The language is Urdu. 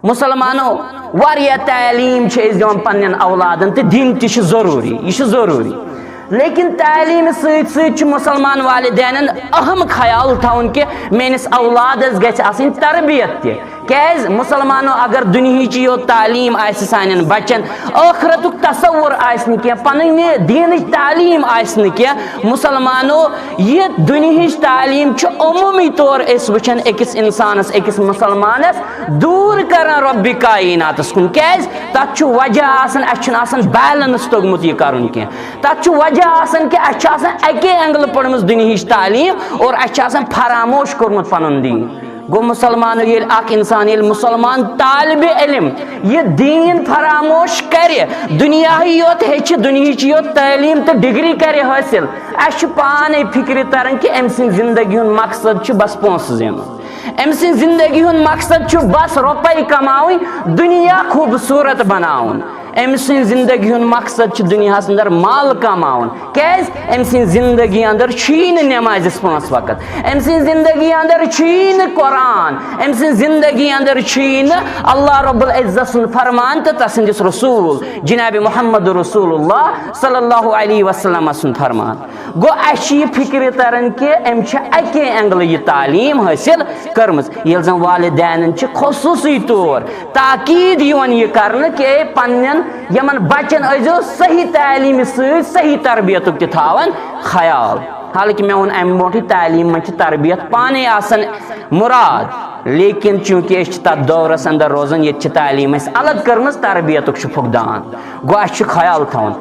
مسلمانوں واریاہ تعلیم دِوان پنن اولادن تہ دین تہ ضروری یہ ضروری لیکن تعلیم ست مسلمان والدین اہم خیال تھاون کہ میانس اولادس گژھِ آسٕنۍ تربیت تہ کیاز مسلمانوں اگر دنہچ یوت تعلیم آسہِ سانٮ۪ن بچن ٲخرتُک تصور آسہِ نہٕ کینٛہہ پنٕنۍ دیٖنٕچ تعلیم آسہِ نہٕ کینٛہہ مسلمانوں یہ دنہچ تعلیم چھُ عموٗمی طور أسۍ وٕچھان أکِس انسانس أکِس مسلمانس دوٗر کران رۄبِ کایناتس کُن کیاز تتھ چھُ وجہ آسان اسہِ چھُنہٕ آسان بیلنس توٚگمُت یہِ کرُن کینٛہہ تتھ چھُ وجہ آسان کہ اسہِ چھِ آسان اکے اینگلہٕ پٔرمٕژ دنہچ تعلیم اور اسہِ چھُ آسان فراموش کوٚرمُت پنُن دیٖن گو مسلمانوں ییٚلہِ اکھ انسان ییٚلہِ مسلمان طالبِ علم یہ دین فراموش کرِ دنیاہی یوت ہیٚچھِ دنہچ یوت تعلیم تہٕ ڈگری کرِ حٲصِل اسہِ چھُ پانے فکرِ تران کہ أمۍ سٕنٛدِ زندگی ہُنٛد مقصد چھُ بس پونٛسہٕ زینُن أمۍ سٕنٛدِ زندگی ہُنٛد مقصد چھُ بس رۄپے کماوٕنۍ دنیا خوٗبصوٗرت بناوُن أمۍ سٕنٛدِ زندگی ہُنٛد مقصد چھُ دنیاہس اندر مال کماوُن کیاز أمۍ سٕنٛدِ زندگی اندر چھُیی نہٕ نٮ۪مازٮ۪س 5 وقت أمۍ سٕنٛدِ زندگی اندر چھُیی نہٕ قرآن أمۍ سٕنٛدِ زندگی اندر چھُیی نہٕ اللہ رب العزت سُنٛد فرمان تہٕ تسٕنٛدِس رسول جناب محمد رسول اللہ صلی اللہ علیہ وسلم سُنٛد فرمان گو اسہِ چھِ یہِ فکرِ تران کہ أمۍ چھِ اکے اینگلہٕ یہِ تعلیم حٲصِل کٔرمٕژ ییٚلہِ زن والدینن چھِ خصوٗصی طور تاکید یِوان یہِ کرنہٕ کہ پننٮ۪ن یمن بچن ٲسۍزیو صحیح تعلیمہِ سۭتۍ صحیح تربیتُک تہِ تھاوان خیال حالانکہ مےٚ ووٚن امہِ برونٛٹھٕے تعلیٖم منٛز چھِ تربیت پانے آسان مراد لیکن چونکہ أسۍ چھِ تتھ دورس اندر روزان ییٚتہِ چھِ تعلیٖم اسہِ الگ کٔرمٕژ تربیتُک چھُ فقدان گوٚو اسہِ چھُ خیال تھاوُن